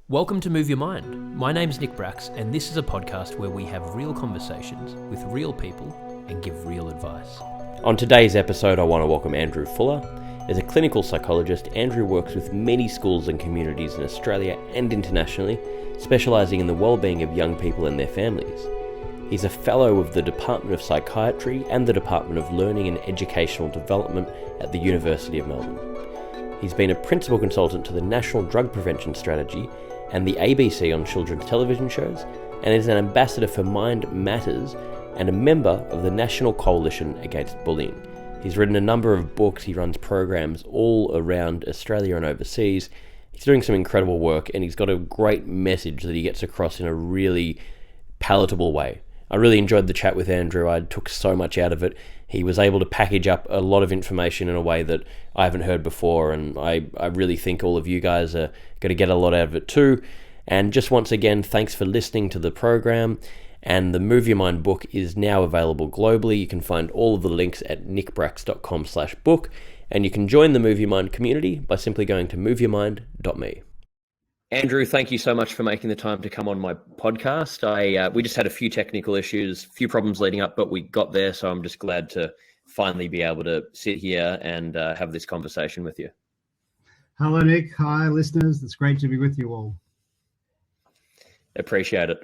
Welcome to Move Your Mind. My name's Nick Bracks, and this is a podcast where we have real conversations with real people and give real advice. On today's episode, I want to welcome Andrew Fuller. As a clinical psychologist, Andrew works with many schools and communities in Australia and internationally, specialising in the wellbeing of young people and their families. He's a fellow of the Department of Psychiatry and the Department of Learning and Educational Development at the University of Melbourne. He's been a principal consultant to the National Drug Prevention Strategy and the ABC on children's television shows, and is an ambassador for Mind Matters and a member of the National Coalition Against Bullying. He's written a number of books, he runs programs all around Australia and overseas. He's doing some incredible work, and he's got a great message that he gets across in a really palatable way. I really enjoyed the chat with Andrew. I took so much out of it. He was able to package up a lot of information in a way that I haven't heard before, and I really think all of you guys are going to get a lot out of it too. And just once again, thanks for listening to the program. And the Move Your Mind book is now available globally. You can find all of the links at nickbracks.com/book, and you can join the Move Your Mind community by simply going to moveyourmind.me. Andrew, thank you so much for making the time to come on my podcast. We just had a few technical issues, a few problems leading up, but we got there. So I'm just glad to finally be able to sit here and have this conversation with you. Hello, Nick. Hi, listeners. It's great to be with you all. Appreciate it.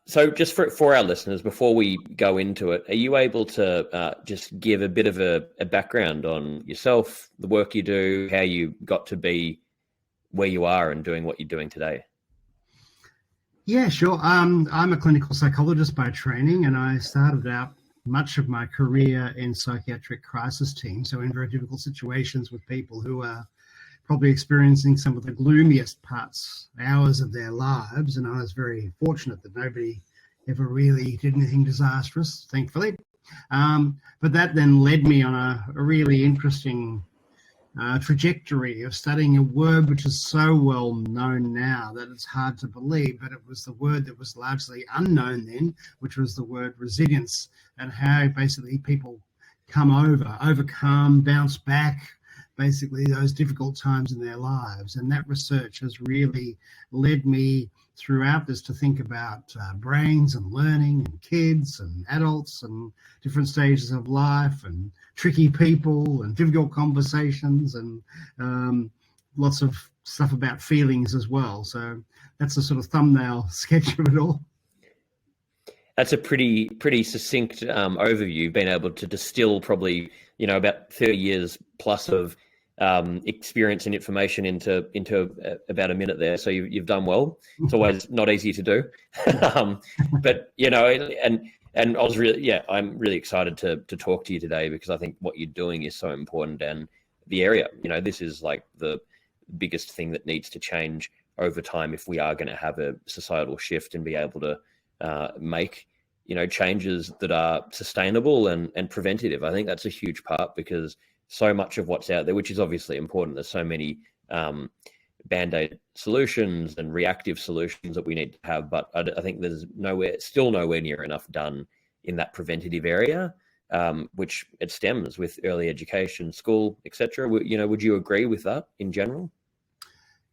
So just for our listeners, before we go into it, are you able to just give a bit of a background on yourself, the work you do, how you got to be where you are and doing what you're doing today? Yeah, sure. I'm a clinical psychologist by training, and I started out much of my career in psychiatric crisis teams, so in very difficult situations with people who are probably experiencing some of the gloomiest hours of their lives. And I was very fortunate that nobody ever really did anything disastrous, thankfully. But that then led me on a really interesting trajectory of studying a word which is so well known now that it's hard to believe, but it was the word that was largely unknown then, which was the word resilience, and how basically people overcome, bounce back, basically those difficult times in their lives. And that research has really led me throughout this to think about brains and learning and kids and adults and different stages of life and tricky people and difficult conversations and lots of stuff about feelings as well. So that's a sort of thumbnail sketch of it all. That's a pretty succinct overview, being able to distill probably, about 30 years plus of experience and information into about a minute there. So you've done well. It's always not easy to do. But, and I was I'm really excited to talk to you today, because I think what you're doing is so important, and the area, this is like the biggest thing that needs to change over time if we are going to have a societal shift and be able to make, changes that are sustainable and preventative. I think that's a huge part, because so much of what's out there, which is obviously important, there's so many band-aid solutions and reactive solutions that we need to have, but I think there's still nowhere near enough done in that preventative area, which it stems with early education, school, etc. Would you agree with that in general?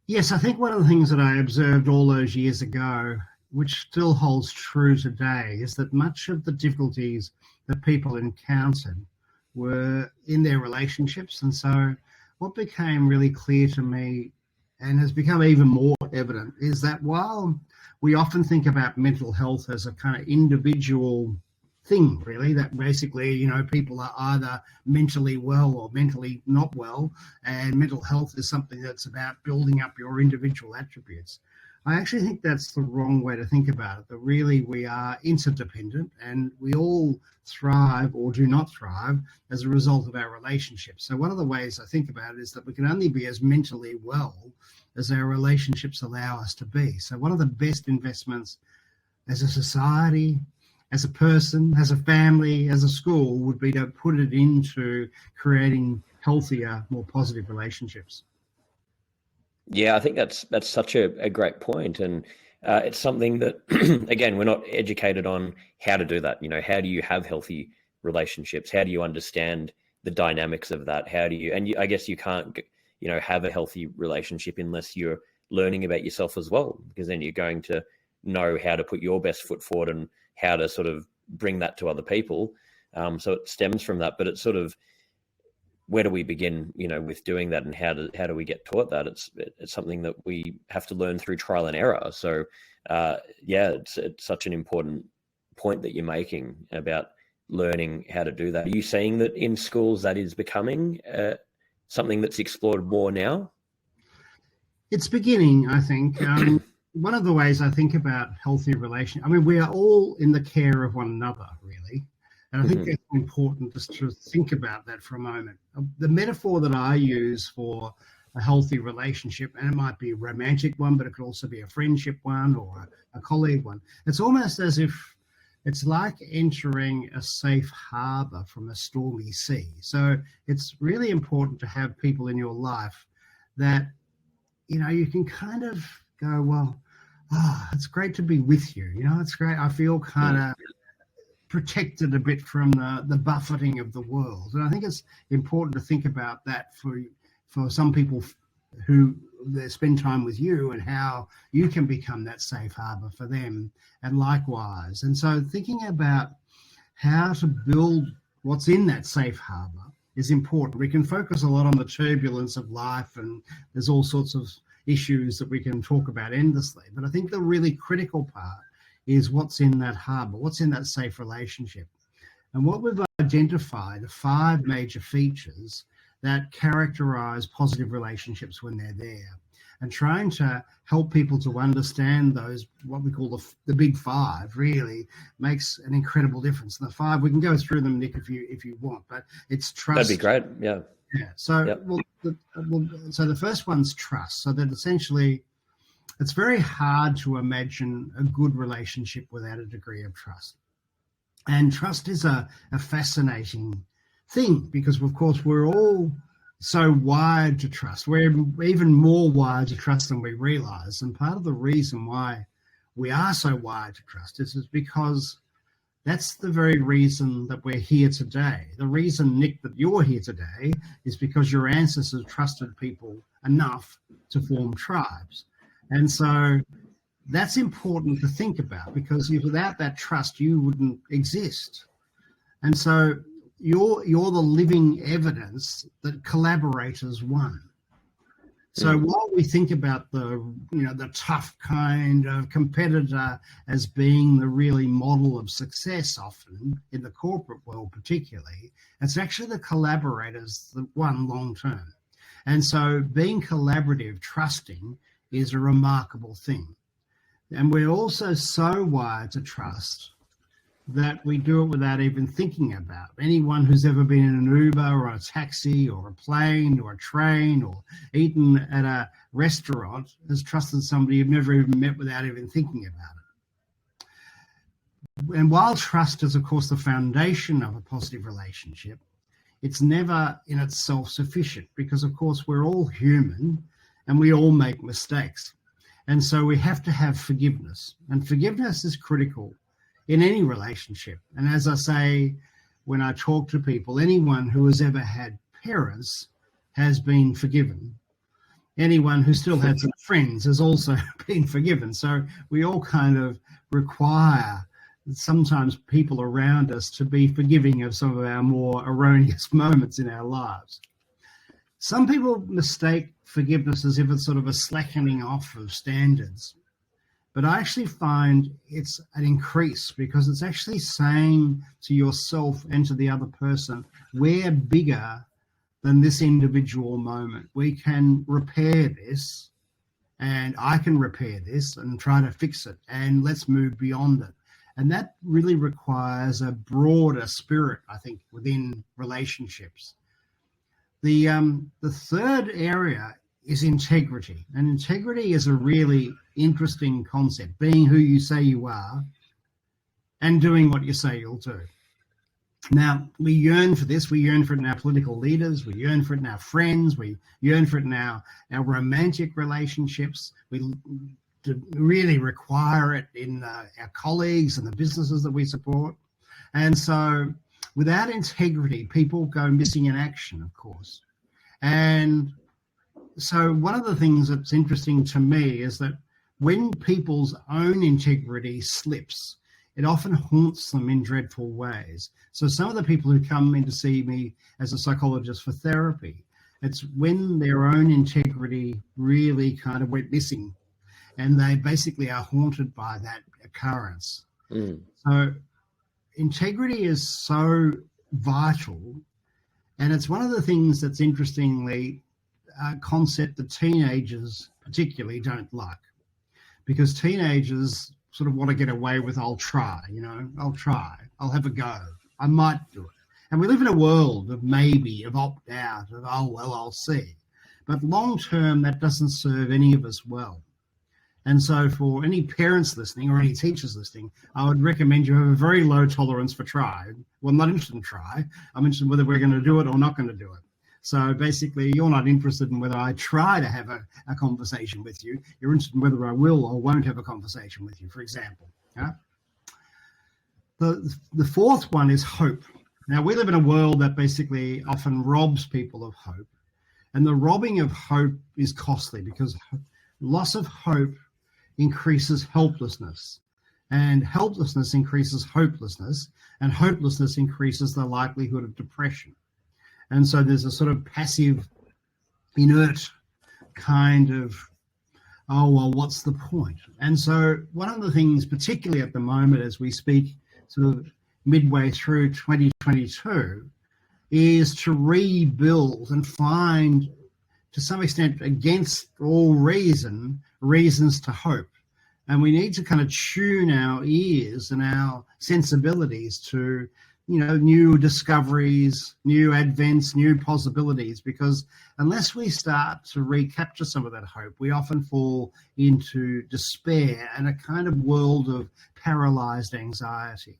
Yes, I think one of the things that I observed all those years ago, which still holds true today, is that much of the difficulties that people encountered were in their relationships. And so what became really clear to me, and has become even more evident, is that while we often think about mental health as a kind of individual thing, really, that basically, people are either mentally well or mentally not well, and mental health is something that's about building up your individual attributes. I actually think that's the wrong way to think about it, that really we are interdependent, and we all thrive or do not thrive as a result of our relationships. So one of the ways I think about it is that we can only be as mentally well as our relationships allow us to be. So one of the best investments as a society, as a person, as a family, as a school, would be to put it into creating healthier, more positive relationships. Yeah, I think that's such a great point. And it's something that, again, we're not educated on how to do that. How do you have healthy relationships? How do you understand the dynamics of that? I guess you can't, have a healthy relationship unless you're learning about yourself as well, because then you're going to know how to put your best foot forward and how to sort of bring that to other people. So it stems from that, but it's sort of, where do we begin, with doing that, and how do we get taught that? It's something that we have to learn through trial and error. So it's such an important point that you're making about learning how to do that. Are you seeing that in schools that is becoming something that's explored more now? It's beginning, I think. One of the ways I think about healthy relations, we are all in the care of one another, really. And I think it's important just to think about that for a moment. The metaphor that I use for a healthy relationship, and it might be a romantic one, but it could also be a friendship one or a colleague one. It's almost as if it's like entering a safe harbor from a stormy sea. So it's really important to have people in your life that, you can kind of go, well, it's great to be with you. It's great. I feel kind of protected a bit from the buffeting of the world. And I think it's important to think about that for some people who they spend time with you, and how you can become that safe harbor for them, and likewise. And so thinking about how to build what's in that safe harbor is important. We can focus a lot on the turbulence of life, and there's all sorts of issues that we can talk about endlessly. But I think the really critical part is what's in that harbor, what's in that safe relationship. And what we've identified are 5 major features that characterize positive relationships when they're there. And trying to help people to understand those, what we call the big 5, really makes an incredible difference. And the 5, we can go through them, Nick, if you want, but it's trust. That'd be great, yeah. Yeah, so, yep. So the first one's trust. So that essentially, it's very hard to imagine a good relationship without a degree of trust. And trust is a fascinating thing, because, of course, we're all so wired to trust. We're even more wired to trust than we realize. And part of the reason why we are so wired to trust is because that's the very reason that we're here today. The reason, Nick, that you're here today is because your ancestors trusted people enough to form tribes. And so that's important to think about, because without that trust, you wouldn't exist. And so you're the living evidence that collaborators won. So while we think about the tough kind of competitor as being the really model of success, often in the corporate world particularly, it's actually the collaborators that won long term. And so being collaborative, trusting, is a remarkable thing. And we're also so wired to trust that we do it without even thinking about. Anyone who's ever been in an Uber or a taxi or a plane or a train or eaten at a restaurant has trusted somebody you've never even met without even thinking about it. And while trust is, of course, the foundation of a positive relationship, it's never in itself sufficient, because, of course, we're all human and we all make mistakes. And so we have to have forgiveness. And forgiveness is critical in any relationship. And as I say, when I talk to people, anyone who has ever had parents has been forgiven. Anyone who still had some friends has also been forgiven. So we all kind of require sometimes people around us to be forgiving of some of our more erroneous moments in our lives. Some people mistake forgiveness as if it's sort of a slackening off of standards. But I actually find it's an increase, because it's actually saying to yourself and to the other person, we're bigger than this individual moment. We can repair this, and I can repair this and try to fix it, and let's move beyond it. And that really requires a broader spirit, I think, within relationships. The third area is integrity. And integrity is a really interesting concept, being who you say you are and doing what you say you'll do. Now, we yearn for this. We yearn for it in our political leaders. We yearn for it in our friends. We yearn for it in our romantic relationships. We really require it in our colleagues and the businesses that we support. And so without integrity, people go missing in action, of course. And So one of the things that's interesting to me is that when people's own integrity slips, it often haunts them in dreadful ways. So some of the people who come in to see me as a psychologist for therapy, it's when their own integrity really kind of went missing, and they basically are haunted by that occurrence. So integrity is so vital, and it's one of the things that's interestingly a concept that teenagers particularly don't like, because teenagers sort of want to get away with, I'll try, I'll have a go, I might do it. And we live in a world of maybe, of opt out, of, oh, well, I'll see. But long term, that doesn't serve any of us well. And so for any parents listening or any teachers listening, I would recommend you have a very low tolerance for try. Well, I'm not interested in try. I'm interested in whether we're going to do it or not going to do it. So basically, you're not interested in whether I try to have a conversation with you. You're interested in whether I will or won't have a conversation with you, for example. Yeah? The fourth one is hope. Now, we live in a world that basically often robs people of hope. And the robbing of hope is costly, because loss of hope increases helplessness, and helplessness increases hopelessness, and hopelessness increases the likelihood of depression. And so there's a sort of passive, inert kind of, oh, well, what's the point? And so one of the things, particularly at the moment as we speak, sort of midway through 2022, is to rebuild and find, to some extent, against all reasons to hope. And we need to kind of tune our ears and our sensibilities to, new discoveries, new advents, new possibilities, because unless we start to recapture some of that hope, we often fall into despair and a kind of world of paralyzed anxiety.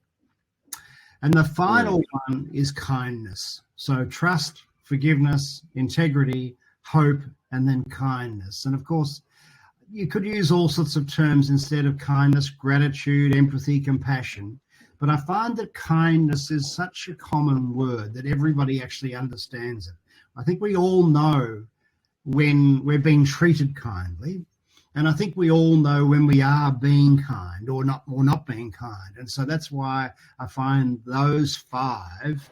And the final one is kindness. So trust, forgiveness, integrity, hope, and then kindness. And of course, you could use all sorts of terms instead of kindness: gratitude, empathy, compassion. But I find that kindness is such a common word that everybody actually understands it. I think we all know when we're being treated kindly, and I think we all know when we are being kind or not being kind. And so that's why I find those five,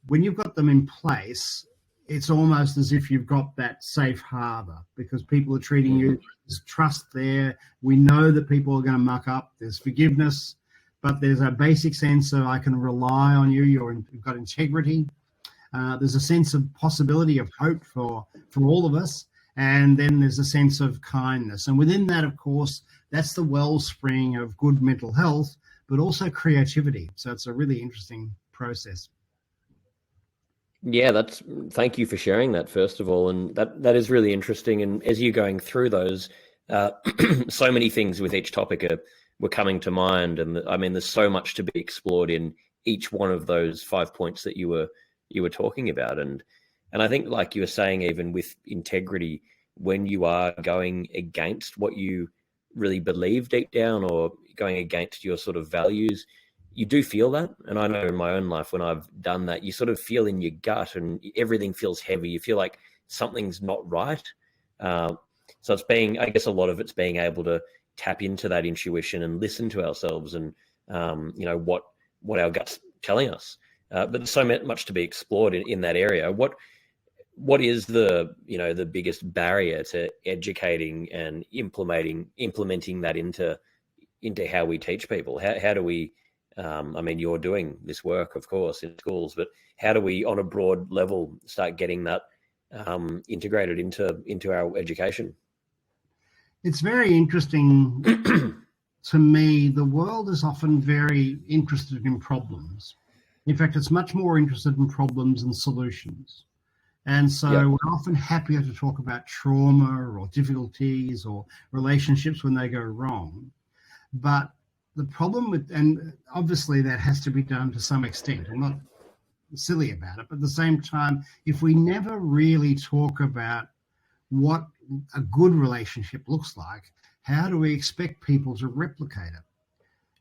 when you've got them in place, it's almost as if you've got that safe harbor, because people are treating you. There's trust there. We know that people are going to muck up. There's forgiveness, but there's a basic sense of I can rely on you. You've got integrity. There's a sense of possibility of hope for all of us. And then there's a sense of kindness. And within that, of course, that's the wellspring of good mental health, but also creativity. So it's a really interesting process. Yeah, thank you for sharing that, first of all. And that is really interesting. And as you're going through those, so many things with each topic were coming to mind. And I mean, there's so much to be explored in each one of those 5 points that you were talking about. And I think, like you were saying, even with integrity, when you are going against what you really believe deep down, or going against your sort of values, you do feel that. And I know in my own life, when I've done that, you sort of feel in your gut and everything feels heavy. You feel like something's not right. So it's I guess a lot of it's being able to tap into that intuition and listen to ourselves and, what our gut's telling us. But there's so much to be explored in that area. What is the biggest barrier to educating and implementing that into how we teach people? How do we, you're doing this work, of course, in schools, but how do we, on a broad level, start getting that integrated into our education? It's very interesting to me. The world is often very interested in problems. In fact, it's much more interested in problems than solutions. And so we're often happier to talk about trauma or difficulties or relationships when they go wrong. But the problem and obviously that has to be done to some extent. I'm not silly about it, but at the same time, if we never really talk about what a good relationship looks like, how do we expect people to replicate it?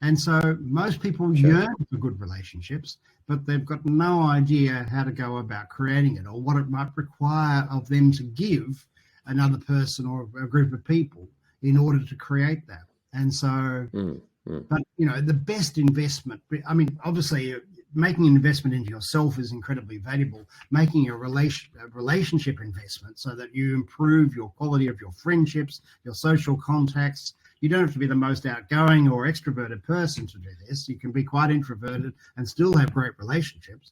And so most people yearn for good relationships, but they've got no idea how to go about creating it or what it might require of them to give another person or a group of people in order to create that. And so, but, you know, the best investment, I mean, obviously making an investment into yourself is incredibly valuable. Making a relationship investment so that you improve your quality of your friendships, your social contacts. You don't have to be the most outgoing or extroverted person to do this. You can be quite introverted and still have great relationships.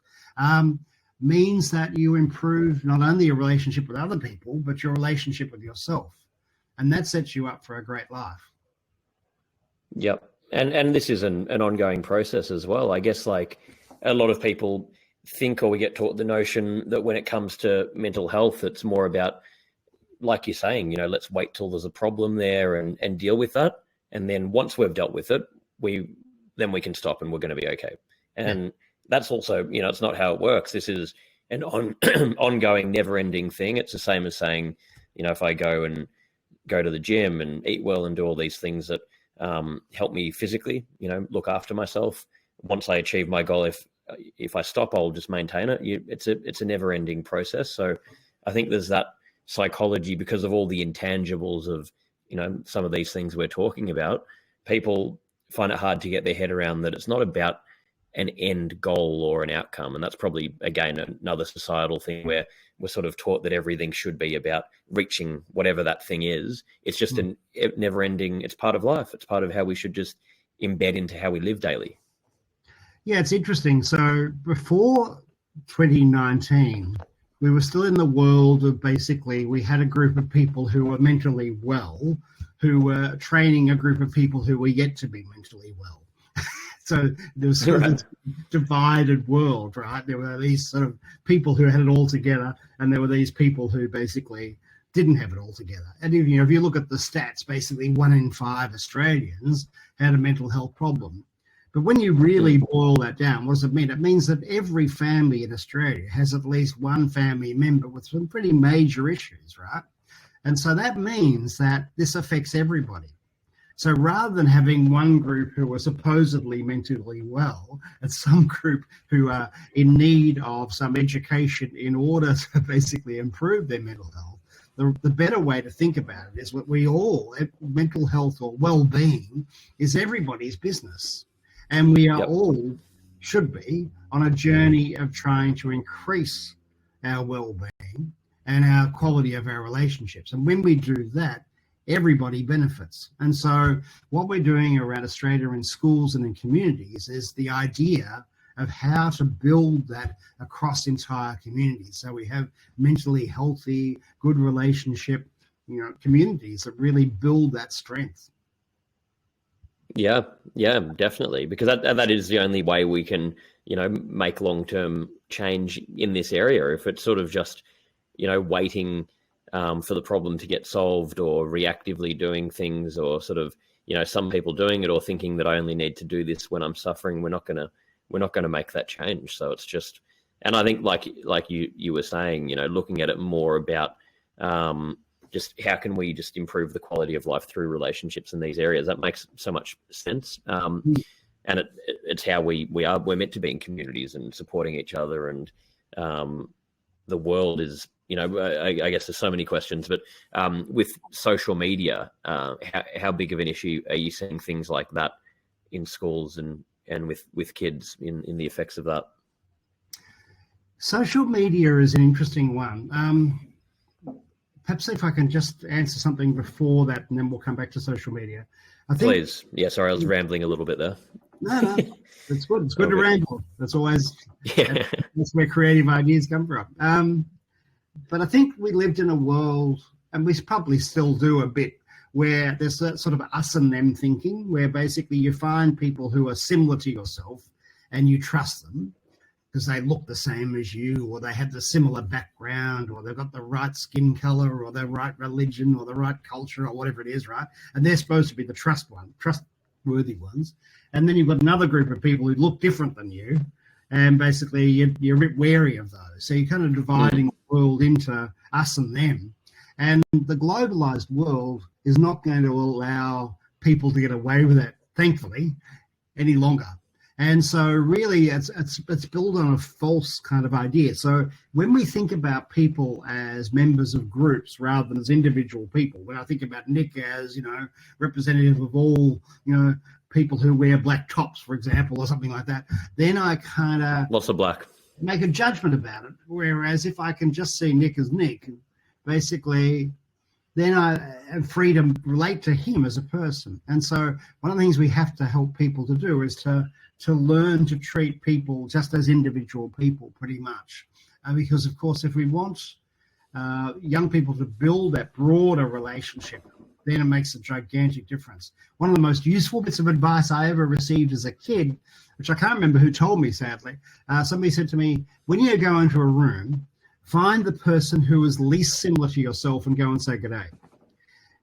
Means that you improve not only your relationship with other people, but your relationship with yourself. And that sets you up for a great life. Yep. And this is an ongoing process as well. I guess like a lot of people think, or we get taught the notion that when it comes to mental health, it's more about, like you're saying, you know, let's wait till there's a problem there and deal with that. And then once we've dealt with it, then we can stop and we're going to be okay. And that's also, you know, it's not how it works. This is an ongoing, never-ending thing. It's the same as saying, you know, if I go to the gym and eat well and do all these things that help me physically, you know, look after myself. Once I achieve my goal, if I stop, I'll just maintain it. It's a never-ending process. So I think there's that psychology because of all the intangibles of, you know, some of these things we're talking about. People find it hard to get their head around that it's not about an end goal or an outcome. And that's probably, again, another societal thing where we're sort of taught that everything should be about reaching whatever that thing is. It's just a never ending, it's part of life. It's part of how we should just embed into how we live daily. Yeah, it's interesting. So before 2019, we were still in the world of basically we had a group of people who were mentally well, who were training a group of people who were yet to be mentally well. So there was sort of this divided world, right? There were these sort of people who had it all together, and there were these people who basically didn't have it all together. And if you look at the stats, basically 1 in 5 Australians had a mental health problem. But when you really boil that down, what does it mean? It means that every family in Australia has at least one family member with some pretty major issues, right? And so that means that this affects everybody. So rather than having one group who are supposedly mentally well and some group who are in need of some education in order to basically improve their mental health, the better way to think about it is what mental health or well-being is everybody's business. And we are all, should be, on a journey of trying to increase our well-being and our quality of our relationships. And when we do that, everybody benefits. And so what we're doing around Australia in schools and in communities is the idea of how to build that across entire communities. So we have mentally healthy, good relationship, you know, communities that really build that strength. Yeah, definitely. Because that is the only way we can, you know, make long-term change in this area. If it's sort of just, you know, waiting for the problem to get solved or reactively doing things or sort of, you know, some people doing it or thinking that I only need to do this when I'm suffering, we're not going to make that change. So it's just, and I think like you were saying, you know, looking at it more about just how can we just improve the quality of life through relationships in these areas. That makes so much sense. And it's how we're meant to be in communities and supporting each other. And the world is, you know, I guess there's so many questions, but with social media, how big of an issue are you seeing things like that in schools and with kids in the effects of that? Social media is an interesting one. Perhaps if I can just answer something before that, and then we'll come back to social media. Please. Yeah, sorry, I was rambling a little bit there. No, it's good. It's good to ramble. That's always that's where creative ideas come from. But I think we lived in a world, and we probably still do a bit, where there's a sort of us and them thinking, where basically you find people who are similar to yourself and you trust them because they look the same as you, or they have the similar background, or they've got the right skin color, or the right religion, or the right culture, or whatever it is, right? And they're supposed to be the trustworthy ones. And then you've got another group of people who look different than you, and basically you're a bit wary of those. So you're kind of dividing the world into us and them. And the globalized world is not going to allow people to get away with it, thankfully, any longer. And so really it's built on a false kind of idea. So when we think about people as members of groups rather than as individual people, when I think about Nick as, representative of all, people who wear black tops, for example, or something like that, then I kind of lots of black make a judgment about it. Whereas if I can just see Nick as Nick, basically, then I am free to relate to him as a person. And so one of the things we have to help people to do is to learn to treat people just as individual people, pretty much. Because, of course, if we want young people to build that broader relationship, then it makes a gigantic difference. One of the most useful bits of advice I ever received as a kid, which I can't remember who told me, sadly, somebody said to me, when you go into a room, find the person who is least similar to yourself and go and say good day.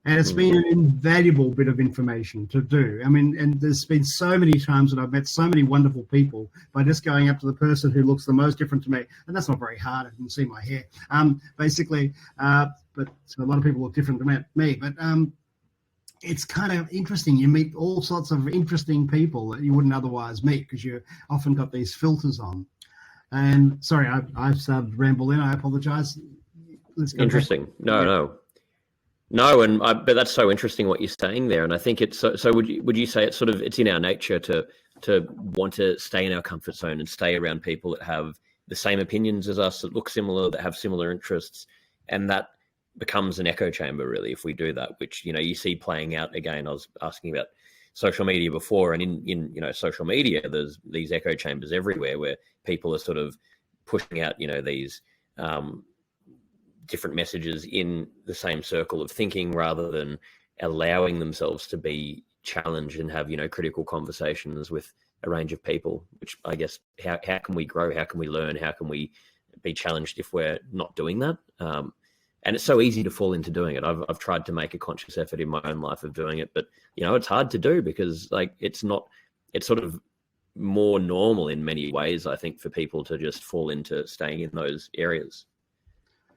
And it's been an invaluable bit of information to do. I mean, and there's been so many times that I've met so many wonderful people by just going up to the person who looks the most different to me. And that's not very hard. I can see my hair, basically. But a lot of people look different to me. But it's kind of interesting. You meet all sorts of interesting people that you wouldn't otherwise meet because you often got these filters on. And sorry, I've started to ramble in. I apologize. Interesting. No. But that's so interesting what you're saying there, and I think it's so. Would you say it's in our nature to want to stay in our comfort zone and stay around people that have the same opinions as us, that look similar, that have similar interests, and that becomes an echo chamber really if we do that. Which you see playing out again. I was asking about social media before, and in social media, there's these echo chambers everywhere where people are sort of pushing out these different messages in the same circle of thinking rather than allowing themselves to be challenged and have critical conversations with a range of people, which I guess how can we grow, how can we learn, how can we be challenged if we're not doing that? And it's so easy to fall into doing it. I've tried to make a conscious effort in my own life of doing it, but it's hard to do because it's sort of more normal in many ways, I think, for people to just fall into staying in those areas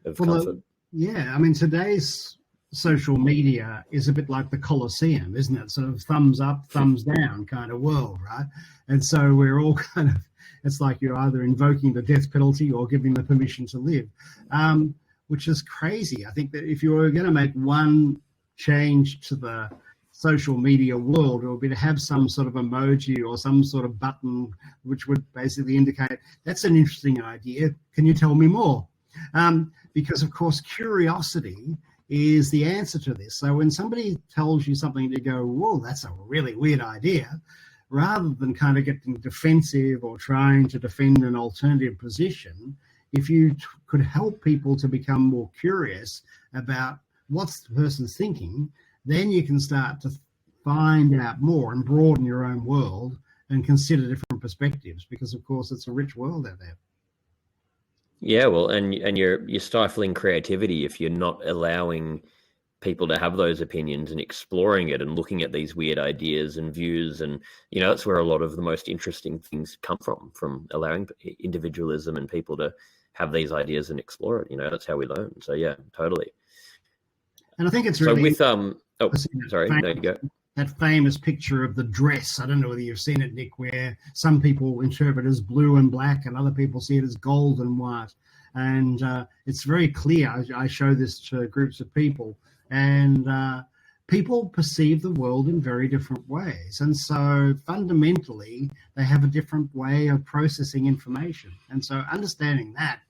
of comfort. Yeah, I mean, today's social media is a bit like the Colosseum, isn't it? Sort of thumbs up, thumbs down kind of world, right? And so we're all kind of, it's like you're either invoking the death penalty or giving the permission to live, which is crazy. I think that if you were going to make one change to the social media world, it would be to have some sort of emoji or some sort of button which would basically indicate, that's an interesting idea. Can you tell me more? Because, of course, curiosity is the answer to this. So when somebody tells you something, to go, whoa, that's a really weird idea, rather than kind of getting defensive or trying to defend an alternative position, if you could help people to become more curious about what's the person's thinking, then you can start to find out more and broaden your own world and consider different perspectives because, of course, it's a rich world out there. Yeah, well, and you're stifling creativity if you're not allowing people to have those opinions and exploring it and looking at these weird ideas and views. And, that's where a lot of the most interesting things come from allowing individualism and people to have these ideas and explore it. That's how we learn. So, yeah, totally. And I think it's really... So with, sorry, there you go. That famous picture of the dress, I don't know whether you've seen it, Nick, where some people interpret it as blue and black and other people see it as gold and white. And it's very clear. I show this to groups of people, and people perceive the world in very different ways. And so fundamentally, they have a different way of processing information. And so understanding that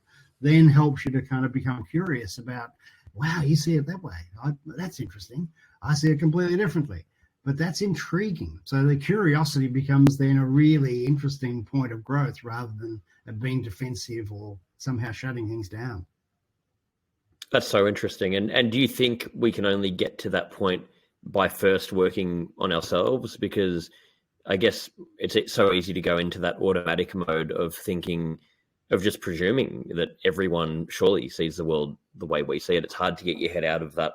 then helps you to kind of become curious about, wow, you see it that way. That's interesting. I see it completely differently. But that's intriguing. So the curiosity becomes then a really interesting point of growth rather than being defensive or somehow shutting things down. That's so interesting. And do you think we can only get to that point by first working on ourselves? Because I guess it's so easy to go into that automatic mode of thinking, of just presuming that everyone surely sees the world the way we see it. It's hard to get your head out of that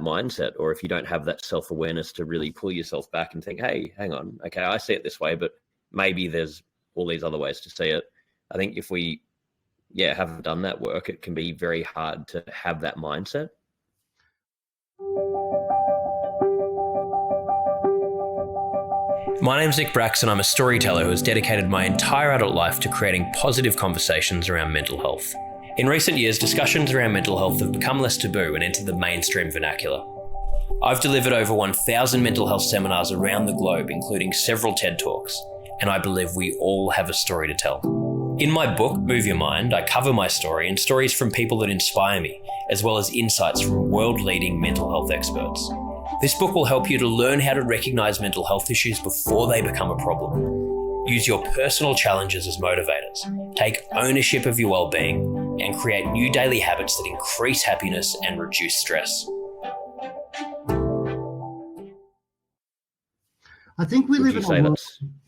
mindset, or if you don't have that self-awareness to really pull yourself back and think, hey, hang on, okay, I see it this way, but maybe there's all these other ways to see it. I think if we haven't done that work, it can be very hard to have that mindset. My name's Nick Bracks and I'm a storyteller who has dedicated my entire adult life to creating positive conversations around mental health. In recent years, discussions around mental health have become less taboo and entered the mainstream vernacular. I've delivered over 1,000 mental health seminars around the globe, including several TED Talks, and I believe we all have a story to tell. In my book, Move Your Mind, I cover my story and stories from people that inspire me, as well as insights from world-leading mental health experts. This book will help you to learn how to recognise mental health issues before they become a problem. Use your personal challenges as motivators, take ownership of your well-being, and create new daily habits that increase happiness and reduce stress. I think we live in a world.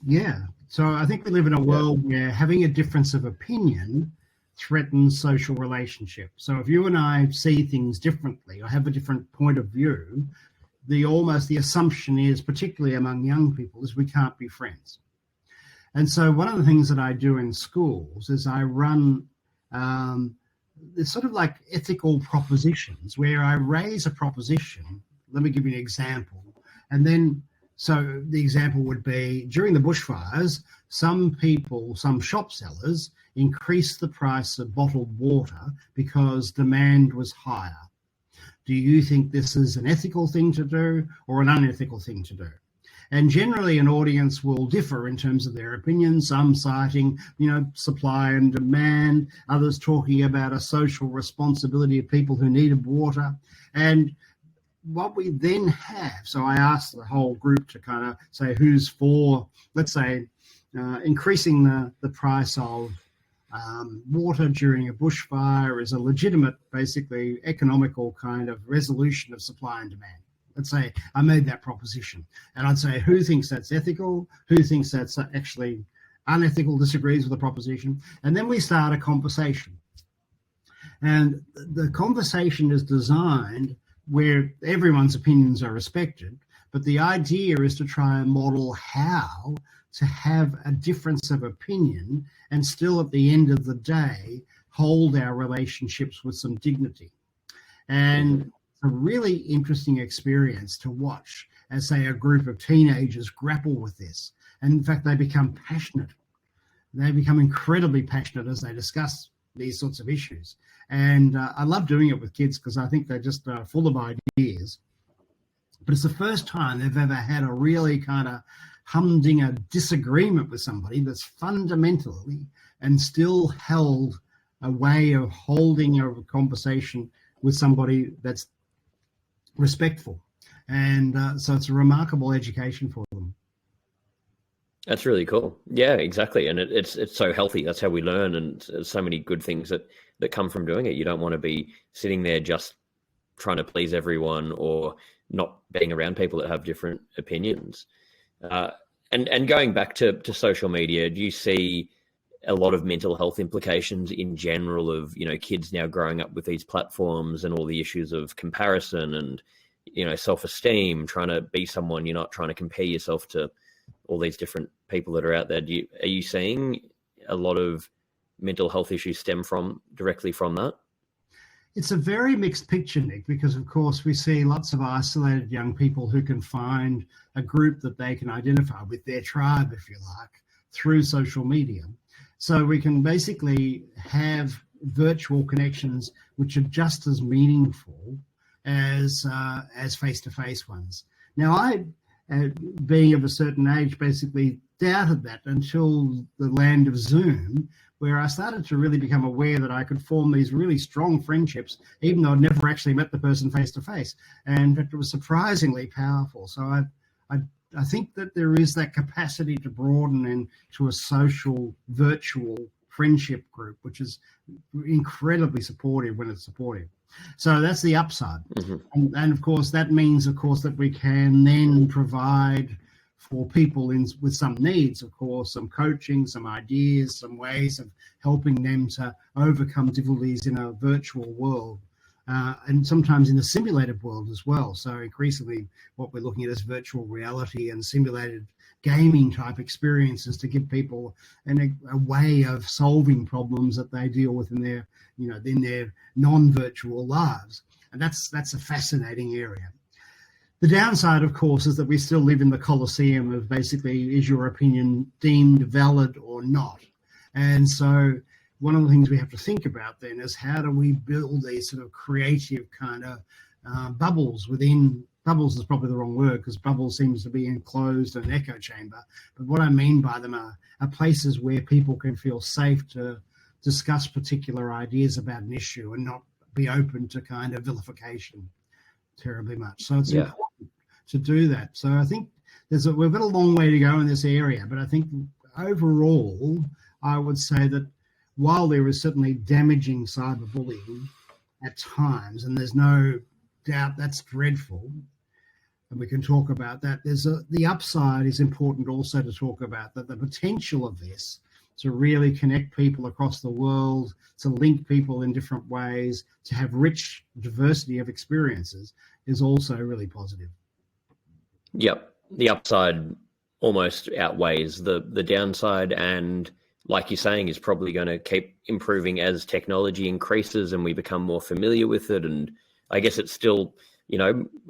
Yeah. So I think we live in a world where having a difference of opinion threatens social relationship. So if you and I see things differently or have a different point of view, the assumption is, particularly among young people, is we can't be friends. And so one of the things that I do in schools is I run it's sort of like ethical propositions where I raise a proposition. Let me give you an example. And then, so the example would be, during the bushfires, some shop sellers increased the price of bottled water because demand was higher. Do you think this is an ethical thing to do or an unethical thing to do? And generally an audience will differ in terms of their opinions, some citing, supply and demand, others talking about a social responsibility of people who needed water. And what we then have, so I asked the whole group to kind of say who's for, let's say, increasing the price of water during a bushfire is a legitimate, basically economical kind of resolution of supply and demand. Let's say I made that proposition, and I'd say who thinks that's ethical, who thinks that's actually unethical, disagrees with the proposition, and then we start a conversation. And the conversation is designed where everyone's opinions are respected, but the idea is to try and model how to have a difference of opinion and still at the end of the day hold our relationships with some dignity. And a really interesting experience to watch as, say, a group of teenagers grapple with this. And in fact, they become passionate. They become incredibly passionate as they discuss these sorts of issues. And I love doing it with kids because I think they're just full of ideas. But it's the first time they've ever had a really kind of humdinger disagreement with somebody that's fundamentally and still held a way of holding a conversation with somebody that's respectful. And so it's a remarkable education for them. That's really cool. Yeah, exactly. And it's so healthy. That's how we learn. And so many good things that come from doing it. You don't want to be sitting there just trying to please everyone or not being around people that have different opinions. And going back to social media, do you see a lot of mental health implications in general of, kids now growing up with these platforms and all the issues of comparison and, self-esteem, trying to be someone, you're not trying to compare yourself to all these different people that are out there. Are you seeing a lot of mental health issues stem directly from that? It's a very mixed picture, Nick, because of course we see lots of isolated young people who can find a group that they can identify with, their tribe, if you like, through social media. So we can basically have virtual connections which are just as meaningful as face-to-face ones. Now, I, being of a certain age, basically doubted that until the land of Zoom, where I started to really become aware that I could form these really strong friendships, even though I'd never actually met the person face-to-face. And in fact, it was surprisingly powerful. So I think that there is that capacity to broaden into a social, virtual friendship group, which is incredibly supportive when it's supportive. So that's the upside. Mm-hmm. And of course, that means, that we can then provide for people with some needs, of course, some coaching, some ideas, some ways of helping them to overcome difficulties in a virtual world. And sometimes in the simulated world as well. So increasingly what we're looking at is virtual reality and simulated gaming type experiences to give people a way of solving problems that they deal with in their non-virtual lives. And that's a fascinating area. The downside, of course, is that we still live in the Colosseum of basically, is your opinion deemed valid or not? And so one of the things we have to think about then is how do we build these sort of creative kind of bubbles within. Bubbles is probably the wrong word, because bubble seems to be enclosed in an echo chamber. But what I mean by them are places where people can feel safe to discuss particular ideas about an issue and not be open to kind of vilification terribly much. So it's important to do that. So I think we've got a long way to go in this area, but I think overall, I would say that while there is certainly damaging cyberbullying at times, and there's no doubt that's dreadful, and we can talk about that, the upside is important also to talk about, that the potential of this to really connect people across the world, to link people in different ways, to have rich diversity of experiences is also really positive. Yep. The upside almost outweighs the downside, and like you're saying, is probably going to keep improving as technology increases and we become more familiar with it. And I guess it's still,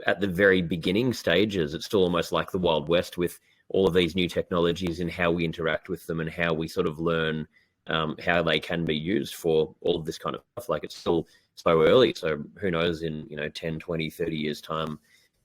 at the very beginning stages, it's still almost like the Wild West with all of these new technologies and how we interact with them and how we sort of learn how they can be used for all of this kind of stuff. Like, it's still so early. So who knows in, 10, 20, 30 years time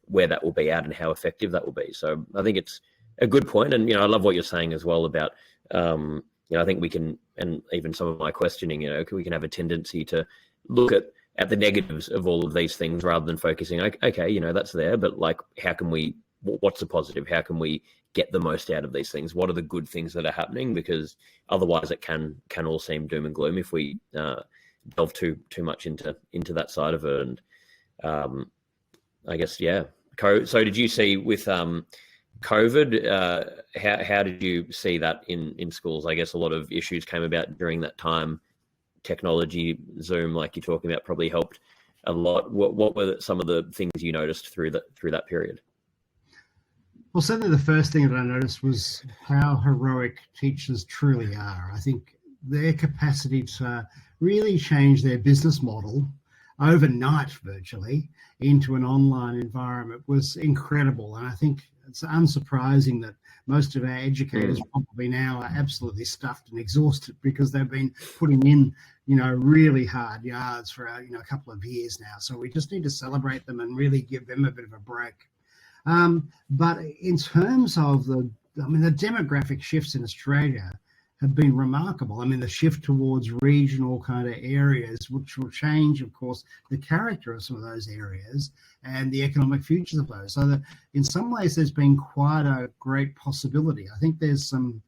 where that will be at and how effective that will be. So I think it's a good point. And, I love what you're saying as well about, I think we can, and even some of my questioning, we can have a tendency to look at the negatives of all of these things rather than focusing, okay, that's there, but like, how can we, what's the positive? How can we get the most out of these things? What are the good things that are happening? Because otherwise it can all seem doom and gloom if we delve too much into that side of it. And I guess, yeah. So did you see with COVID, how did you see that in schools? I guess a lot of issues came about during that time. Technology, Zoom, like you're talking about, probably helped a lot. What were some of the things you noticed through that period? Well, certainly the first thing that I noticed was how heroic teachers truly are. I think their capacity to really change their business model overnight, virtually, into an online environment was incredible. And I think it's unsurprising that most of our educators probably now are absolutely stuffed and exhausted because they've been putting in, really hard yards for, a couple of years now. So we just need to celebrate them and really give them a bit of a break. But in terms of the demographic shifts in Australia have been remarkable. I mean, the shift towards regional kind of areas, which will change, of course, the character of some of those areas and the economic futures of those. So that in some ways, there's been quite a great possibility. I think there's some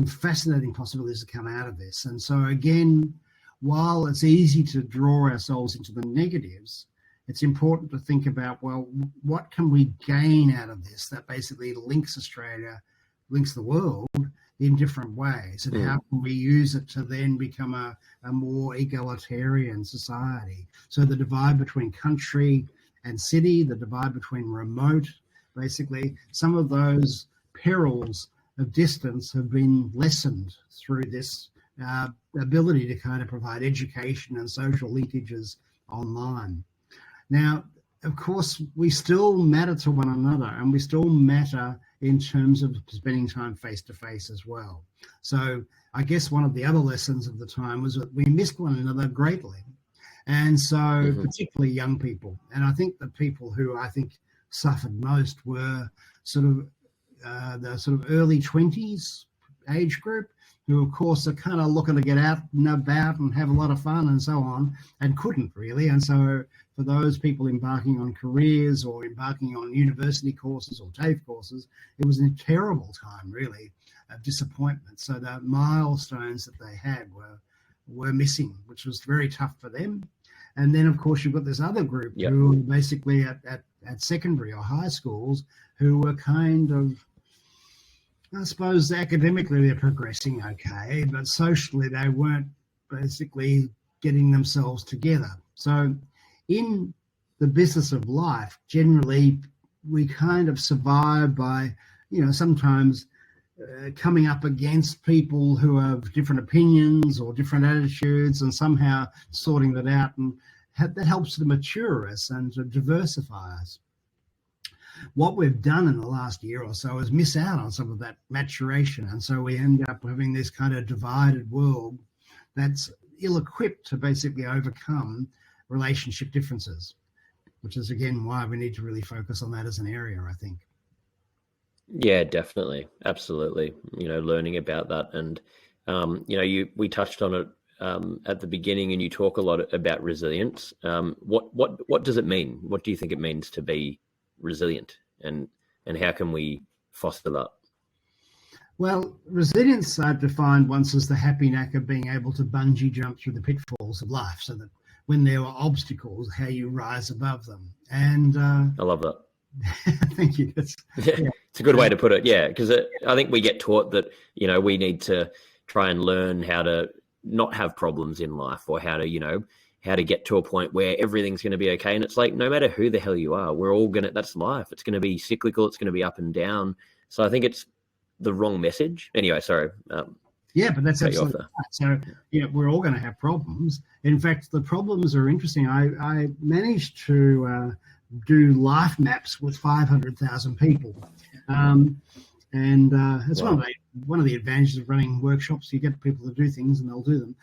fascinating possibilities to come out of this. And so again, while it's easy to draw ourselves into the negatives, it's important to think about, well, what can we gain out of this that basically links Australia, links the world in different ways, and how can we use it to then become a more egalitarian society? So the divide between country and city, the divide between remote, basically, some of those perils of distance have been lessened through this ability to kind of provide education and social linkages online. Now, of course, we still matter to one another, and we still matter in terms of spending time face-to-face as well. So I guess one of the other lessons of the time was that we missed one another greatly. And so particularly young people. And I think the people who I think suffered most were sort of the sort of early 20s age group, who of course are kind of looking to get out and about and have a lot of fun and so on, and couldn't really. And so for those people embarking on careers or embarking on university courses or TAFE courses, it was a terrible time really of disappointment. So the milestones that they had were missing, which was very tough for them. And then of course you've got this other group who were basically at secondary or high schools who were kind of, I suppose academically they're progressing okay, but socially they weren't basically getting themselves together. So in the business of life, generally we kind of survive by, sometimes coming up against people who have different opinions or different attitudes and somehow sorting that out, and that helps to mature us and to diversify us. what we've done in the last year or so is miss out on some of that maturation. And so we end up having this kind of divided world that's ill-equipped to basically overcome relationship differences, which is, again, why we need to really focus on that as an area, I think. Yeah, definitely. Absolutely. Learning about that. And, we touched on it at the beginning, and you talk a lot about resilience. What does it mean? What do you think it means to be resilient, and how can we foster that? Well, resilience I've defined once as the happy knack of being able to bungee jump through the pitfalls of life, so that when there are obstacles, how you rise above them. And I love that. Thank you. It's a good way to put it. Yeah, because I think we get taught that we need to try and learn how to not have problems in life, or how to get to a point where everything's going to be okay. And it's like, no matter who the hell you are, we're all that's life. It's going to be cyclical. It's going to be up and down. So I think it's the wrong message. Anyway, sorry. Yeah, but that's absolutely right. So, we're all going to have problems. In fact, the problems are interesting. I managed to do life maps with 500,000 people. It's Wow. one of the advantages of running workshops. You get people to do things and they'll do them.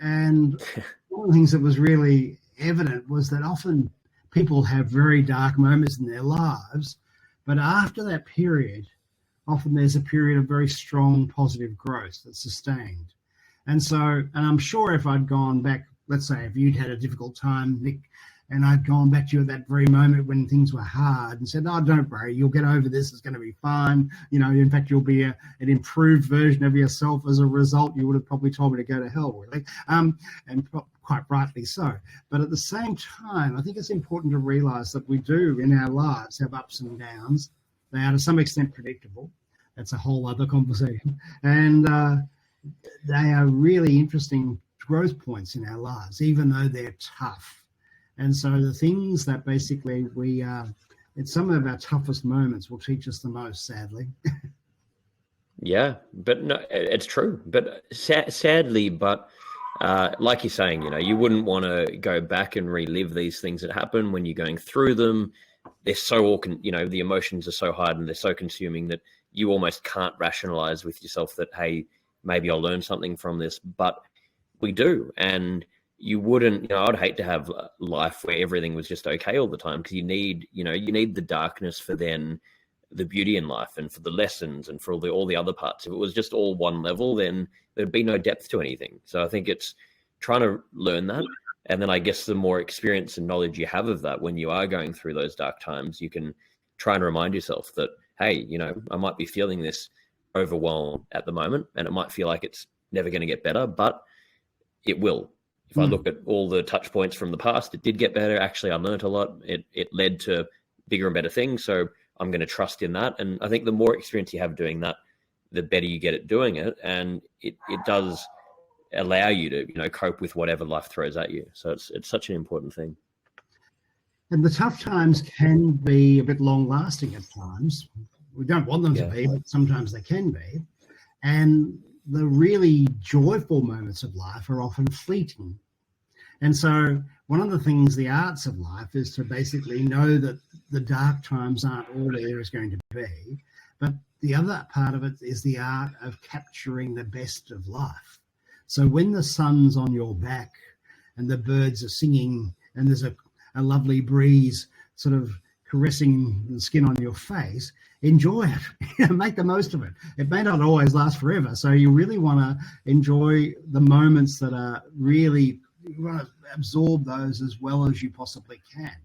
And one of the things that was really evident was that often people have very dark moments in their lives, but after that period, often there's a period of very strong positive growth that's sustained. And I'm sure if I'd gone back, let's say if you'd had a difficult time, Nick, and I'd gone back to you at that very moment when things were hard and said, "Oh, don't worry, you'll get over this. It's going to be fine. In fact, you'll be an improved version of yourself as a result." You would have probably told me to go to hell, really, and quite rightly so. But at the same time, I think it's important to realize that we do in our lives have ups and downs. They are to some extent predictable. That's a whole other conversation. And they are really interesting growth points in our lives, even though they're tough. And so the things that basically it's some of our toughest moments will teach us the most, sadly. Yeah, but no, it's true. But sadly, like you're saying, you wouldn't want to go back and relive these things that happen when you're going through them. They're so the emotions are so hard and they're so consuming that you almost can't rationalize with yourself that, hey, maybe I'll learn something from this. But we do. And you wouldn't, I'd hate to have life where everything was just okay all the time, because you need the darkness for then the beauty in life and for the lessons and for all the other parts. If it was just all one level, then there'd be no depth to anything. So I think it's trying to learn that. And then I guess the more experience and knowledge you have of that, when you are going through those dark times, you can try and remind yourself that, hey, I might be feeling this overwhelm at the moment, and it might feel like it's never going to get better, but it will. If I look at all the touch points from the past, it did get better. Actually, I learned a lot. It led to bigger and better things. So I'm going to trust in that. And I think the more experience you have doing that, the better you get at doing it. And it does allow you to, cope with whatever life throws at you. So it's such an important thing. And the tough times can be a bit long lasting at times. We don't want them to be, but sometimes they can be. And the really joyful moments of life are often fleeting. And so one of the things, the arts of life, is to basically know that the dark times aren't all there is going to be. But the other part of it is the art of capturing the best of life. So when the sun's on your back and the birds are singing and there's a lovely breeze sort of caressing the skin on your face, enjoy it. Make the most of it. It may not always last forever, so you really want to enjoy the moments that are really, you want to absorb those as well as you possibly can.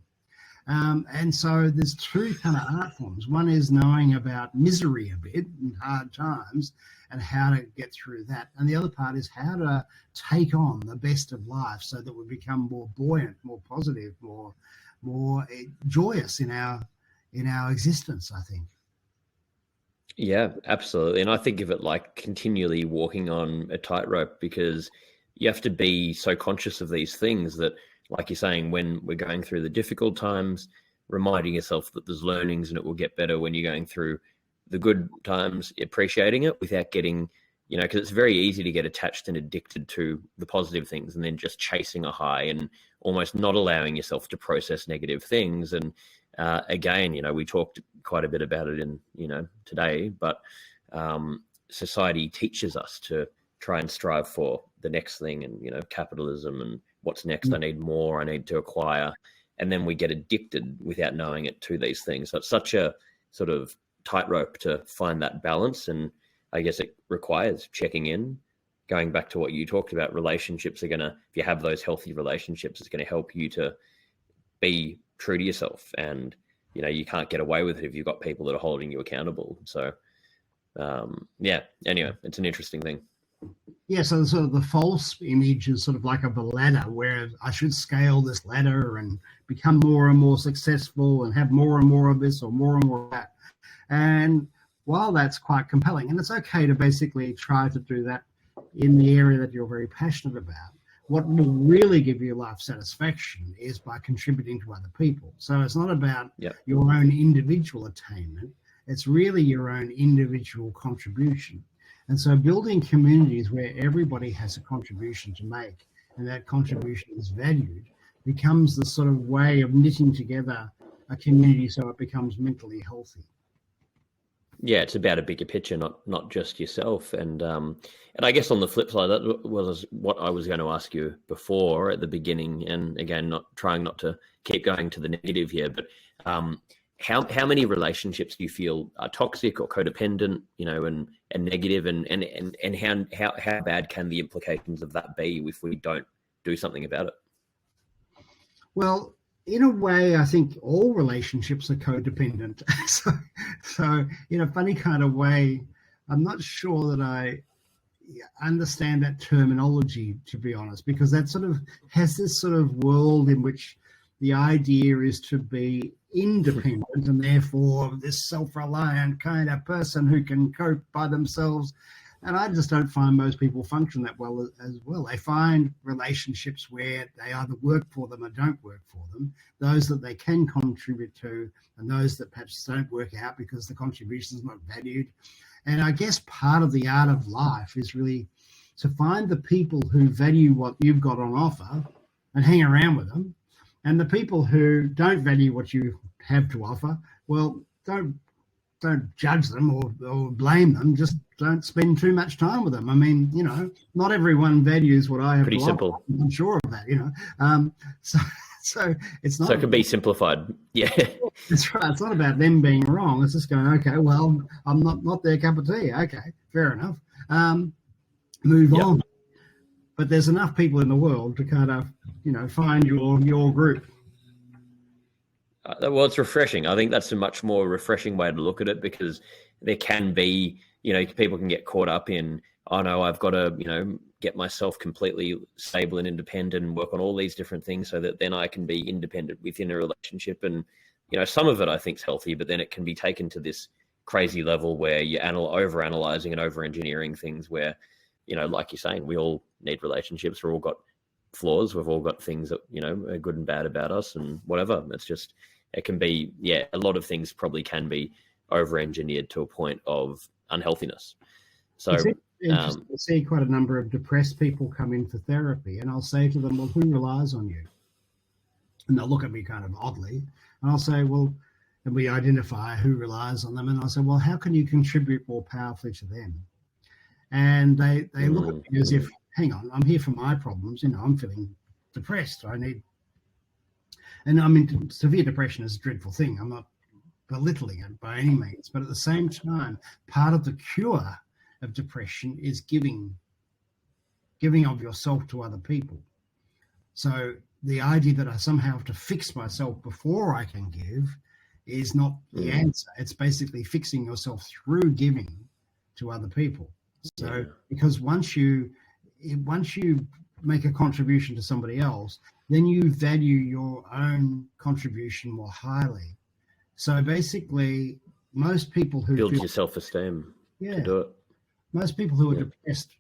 And so there's two kind of art forms. One is knowing about misery a bit and hard times and how to get through that. And the other part is how to take on the best of life so that we become more buoyant, more positive, more joyous in our existence, I think. Yeah, absolutely. And I think of it like continually walking on a tightrope, because you have to be so conscious of these things that, like you're saying, when we're going through the difficult times, reminding yourself that there's learnings and it will get better when you're going through the good times, appreciating it without getting, because it's very easy to get attached and addicted to the positive things and then just chasing a high and almost not allowing yourself to process negative things. And again, we talked quite a bit about it in, today, but society teaches us to try and strive for the next thing, and, capitalism and what's next. I need more, I need to acquire. And then we get addicted without knowing it to these things. So it's such a sort of tightrope to find that balance. And I guess it requires checking in, going back to what you talked about. Relationships are going to, if you have those healthy relationships, it's going to help you to be true to yourself. And, you can't get away with it if you've got people that are holding you accountable. So, anyway, it's an interesting thing. Yeah, so sort of the false image is sort of like of a ladder, where I should scale this ladder and become more and more successful and have more and more of this or more and more of that. And while that's quite compelling, and it's okay to basically try to do that in the area that you're very passionate about, what will really give you life satisfaction is by contributing to other people. So it's not about your own individual attainment, it's really your own individual contribution. And so building communities where everybody has a contribution to make and that contribution is valued becomes the sort of way of knitting together a community so it becomes mentally healthy. Yeah, it's about a bigger picture, not just yourself. And I guess on the flip side, that was what I was going to ask you before at the beginning. And again, not to keep going to the negative here, but how many relationships do you feel are toxic or codependent, and negative, and how bad can the implications of that be if we don't do something about it? Well, in a way, I think all relationships are codependent. so in a funny kind of way, I'm not sure that I understand that terminology, to be honest, because that sort of has this sort of world in which the idea is to be independent and therefore this self-reliant kind of person who can cope by themselves. And I just don't find most people function that well as well. They find relationships where they either work for them or don't work for them, those that they can contribute to, and those that perhaps don't work out because the contribution is not valued. And I guess part of the art of life is really to find the people who value what you've got on offer and hang around with them. And the people who don't value what you have to offer, well, don't judge them or blame them. Just don't spend too much time with them. I mean, not everyone values what I have Pretty to simple. offer. I'm sure of that, So it's not. So it can be simplified. Yeah. That's right. It's not about them being wrong. It's just going, okay, well, I'm not their cup of tea. Okay, fair enough. Move on. But there's enough people in the world to kind of, find your group. Well, it's refreshing. I think that's a much more refreshing way to look at it, because there can be, people can get caught up in, oh no, I've got to, get myself completely stable and independent and work on all these different things so that then I can be independent within a relationship. And, some of it I think is healthy, but then it can be taken to this crazy level where you're over-analyzing and over-engineering things where, like you're saying, we all need relationships. We've all got flaws. We've all got things that, are good and bad about us and whatever. It's just, it can be, a lot of things probably can be over-engineered to a point of unhealthiness. So it's interesting to see quite a number of depressed people come in for therapy, and I'll say to them, well, who relies on you? And they'll look at me kind of oddly, and I'll say, well, and we identify who relies on them, and I'll say, well, how can you contribute more powerfully to them? And they look at me as if, hang on, I'm here for my problems. I'm feeling depressed. Severe depression is a dreadful thing. I'm not belittling it by any means, but at the same time, part of the cure of depression is giving of yourself to other people. So the idea that I somehow have to fix myself before I can give is not the answer. It's basically fixing yourself through giving to other people. So because once you make a contribution to somebody else, then you value your own contribution more highly. So basically, most people who build your self-esteem to do it. Most people who are depressed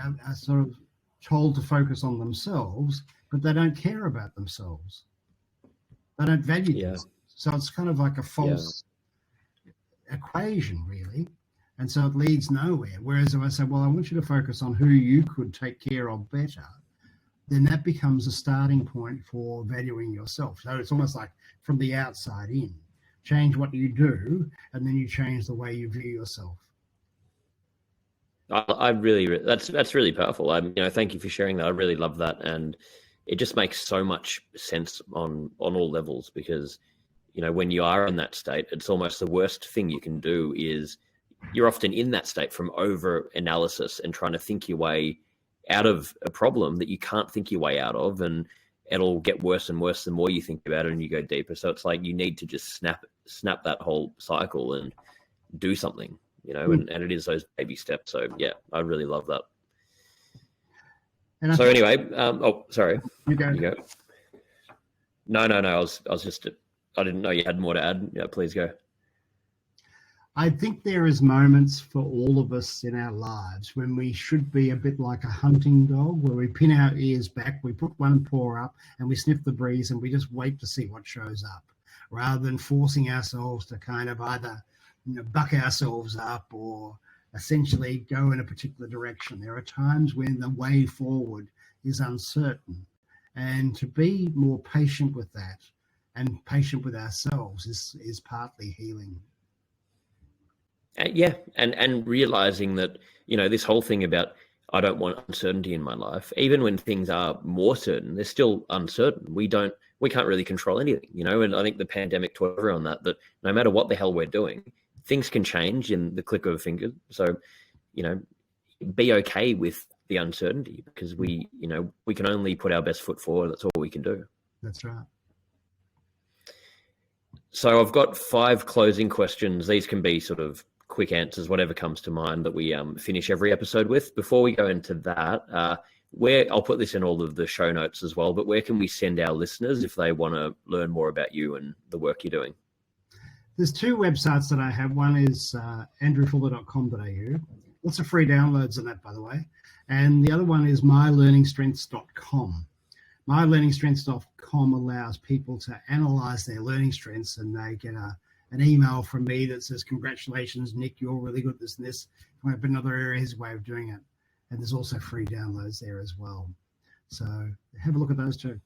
are sort of told to focus on themselves, but they don't care about themselves. They don't value themselves. So it's kind of like a false equation, really. And so it leads nowhere. Whereas if I say, well, I want you to focus on who you could take care of better, then that becomes a starting point for valuing yourself. So it's almost like from the outside in. Change what you do, and then you change the way you view yourself. I really, that's really powerful. Thank you for sharing that. I really love that, and it just makes so much sense on all levels, because when you are in that state, it's almost the worst thing you can do is you're often in that state from over analysis and trying to think your way out of a problem that you can't think your way out of, and it'll get worse and worse the more you think about it and you go deeper. So it's like you need to just snap that whole cycle and do something, and it is those baby steps. So yeah, I really love that. So anyway, sorry. You go. No. I was just, I didn't know you had more to add. Yeah, please go. I think there is moments for all of us in our lives when we should be a bit like a hunting dog, where we pin our ears back, we put one paw up and we sniff the breeze and we just wait to see what shows up, rather than forcing ourselves to kind of either buck ourselves up or essentially go in a particular direction. There are times when the way forward is uncertain, and to be more patient with that and patient with ourselves is partly healing. Yeah, and realizing that, this whole thing about I don't want uncertainty in my life, even when things are more certain, they're still uncertain. We can't really control anything, and I think the pandemic taught everyone that no matter what the hell we're doing, things can change in the click of a finger. So, be okay with the uncertainty, because we can only put our best foot forward. That's all we can do. That's right. So I've got 5 closing questions. These can be sort of quick answers, whatever comes to mind, that we finish every episode with. Before we go into that, I'll put this in all of the show notes as well, but where can we send our listeners if they want to learn more about you and the work you're doing? There's 2 websites that I have. One is andrewfuller.com.au. Lots of free downloads on that, by the way. And the other one is mylearningstrengths.com. Mylearningstrengths.com allows people to analyze their learning strengths, and they get an email from me that says, congratulations, Nick, you're really good at this and this. Come up in another area, his way of doing it. And there's also free downloads there as well. So have a look at those 2.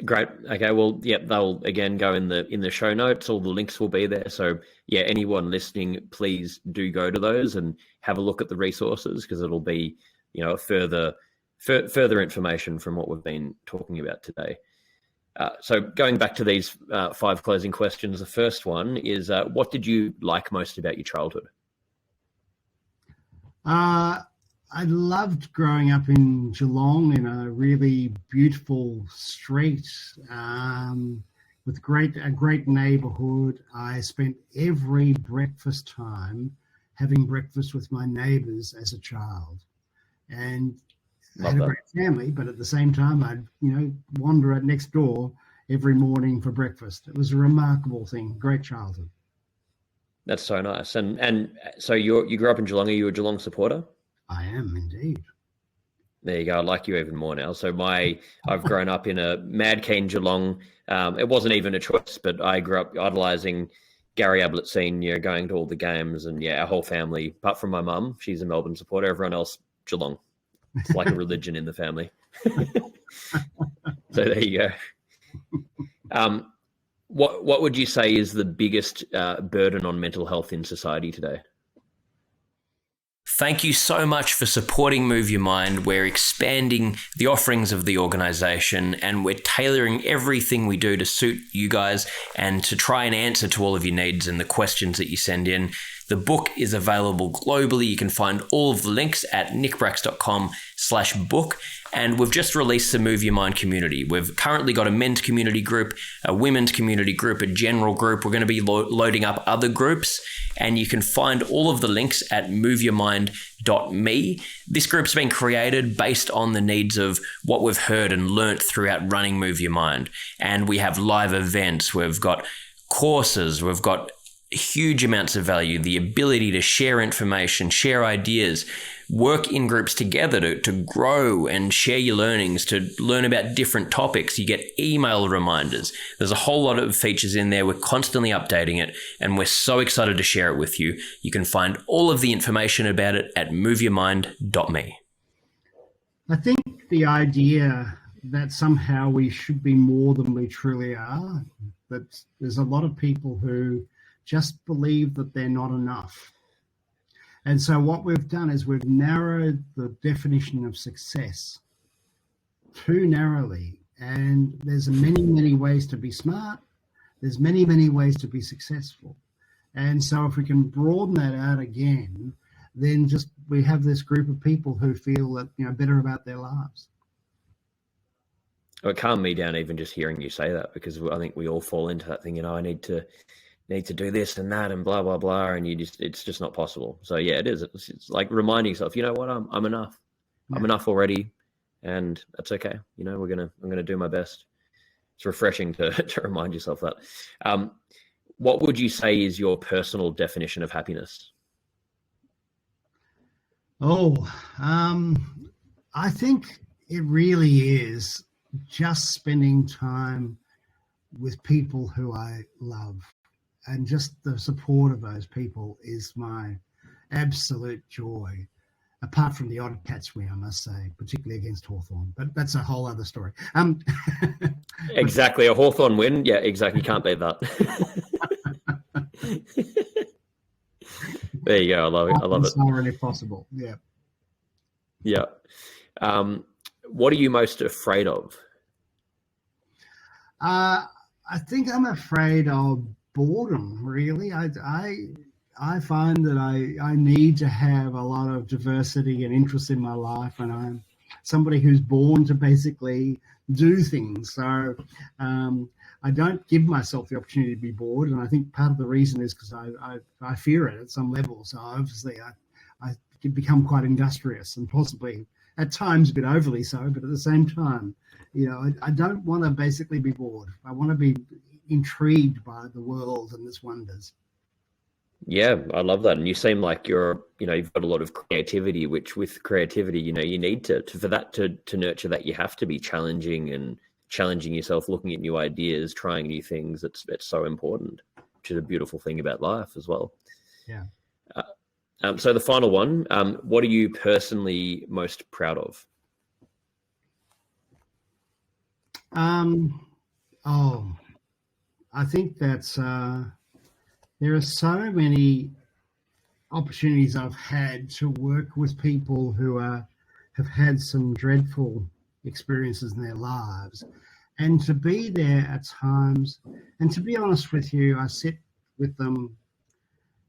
Great. Okay. Well, yeah, they'll again go in the show notes. All the links will be there. So yeah, anyone listening, please do go to those and have a look at the resources, because it'll be, further information from what we've been talking about today. So going back to these 5 closing questions, the first one is, what did you like most about your childhood? I loved growing up in Geelong in a really beautiful street with a great neighbourhood. I spent every breakfast time having breakfast with my neighbours as a child, and I had a great family. But at the same time, I'd wander out next door every morning for breakfast. It was a remarkable thing. Great childhood. That's so nice. And so you grew up in Geelong. Are you a Geelong supporter? I am indeed. There you go. I like you even more now. So I've grown up in a mad keen Geelong. It wasn't even a choice, but I grew up idolising Gary Ablett Senior, going to all the games, and yeah, our whole family, apart from my mum, she's a Melbourne supporter. Everyone else, Geelong. It's like a religion in the family. So there you go. What would you say is the biggest burden on mental health in society today? Thank you so much for supporting Move Your Mind. We're expanding the offerings of the organisation, and we're tailoring everything we do to suit you guys and to try and answer to all of your needs and the questions that you send in. The book is available globally. You can find all of the links at nickbracks.com/book. And we've just released the Move Your Mind community. We've currently got a men's community group, a women's community group, a general group. We're going to be loading up other groups, and you can find all of the links at moveyourmind.me. This group's been created based on the needs of what we've heard and learnt throughout running Move Your Mind. And we have live events. We've got courses. We've got huge amounts of value, the ability to share information, share ideas, work in groups together to grow and share your learnings, to learn about different topics. You get email reminders. There's a whole lot of features in there. We're constantly updating it, and we're so excited to share it with you. You can find all of the information about it at moveyourmind.me. I think the idea that somehow we should be more than we truly are, that there's a lot of people who just believe that they're not enough. And so what we've done is we've narrowed the definition of success too narrowly. And there's many, many ways to be smart. There's many, many ways to be successful. And so if we can broaden that out again, then just we have this group of people who feel that, better about their lives. It calmed me down even just hearing you say that, because I think we all fall into that thing, I need to do this and that and blah, blah, blah. And it's just not possible. So yeah, it is. It's like reminding yourself, you know what, I'm enough. Yeah. I'm enough already. And that's okay. I'm going to do my best. It's refreshing to remind yourself that. What would you say is your personal definition of happiness? I think it really is just spending time with people who I love, and just the support of those people is my absolute joy. Apart from the odd catch win, I must say, particularly against Hawthorn, but that's a whole other story. Exactly, a Hawthorn win. Yeah, exactly. Can't beat that. There you go. I love it. I love it. If possible. Yeah. Yeah. What are you most afraid of? I think I'm afraid of boredom, really. I find that I need to have a lot of diversity and interest in my life, and I'm somebody who's born to basically do things. So I don't give myself the opportunity to be bored, and I think part of the reason is because I fear it at some level. So obviously I can become quite industrious and possibly at times a bit overly so, but at the same time, I don't want to basically be bored. I want to be intrigued by the world and its wonders. Yeah, I love that. And you seem like you've got a lot of creativity, which with creativity, you need to for that to nurture that, you have to be challenging yourself, looking at new ideas, trying new things. It's so important, which is a beautiful thing about life as well. Yeah. So the final one, what are you personally most proud of? I think that's there are so many opportunities I've had to work with people who have had some dreadful experiences in their lives, and to be there at times. And to be honest with you, I sit with them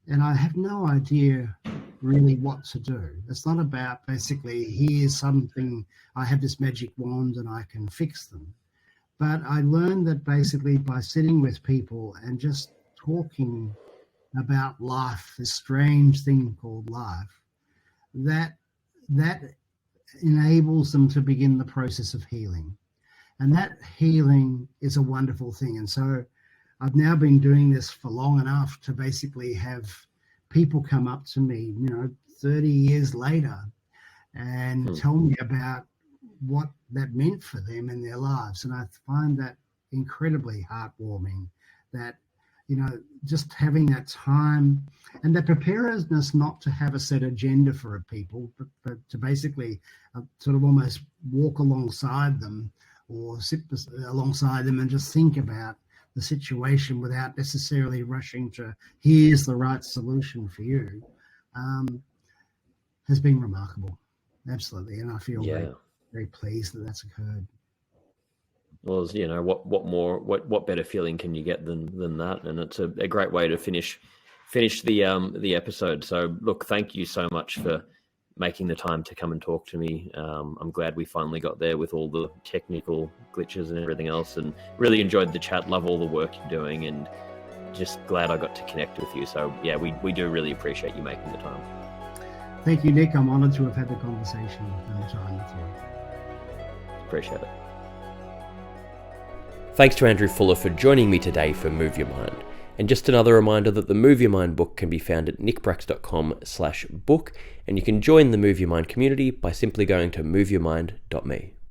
and I have no idea really what to do. It's not about basically, here's something, I have this magic wand and I can fix them. But I learned that basically by sitting with people and just talking about life, this strange thing called life, that enables them to begin the process of healing. And that healing is a wonderful thing. And so I've now been doing this for long enough to basically have people come up to me, 30 years later and tell me about what that meant for them in their lives. And I find that incredibly heartwarming, that, just having that time and that preparedness not to have a set agenda for people, but to basically sort of almost walk alongside them or sit alongside them and just think about the situation without necessarily rushing to, here's the right solution for you, has been remarkable. Absolutely. And I feel very, very pleased that that's occurred. Well, what better feeling can you get than that? And it's a great way to finish the episode. So look, thank you so much for making the time to come and talk to me. I'm glad we finally got there with all the technical glitches and everything else, and really enjoyed the chat. Love all the work you're doing, and just glad I got to connect with you. So yeah, we do really appreciate you making the time. Thank you, Nick. I'm honoured to have had the conversation and the time with you. Appreciate it. Thanks to Andrew Fuller for joining me today for Move Your Mind. And just another reminder that the Move Your Mind book can be found at nickbracks.com/book, and you can join the Move Your Mind community by simply going to moveyourmind.me.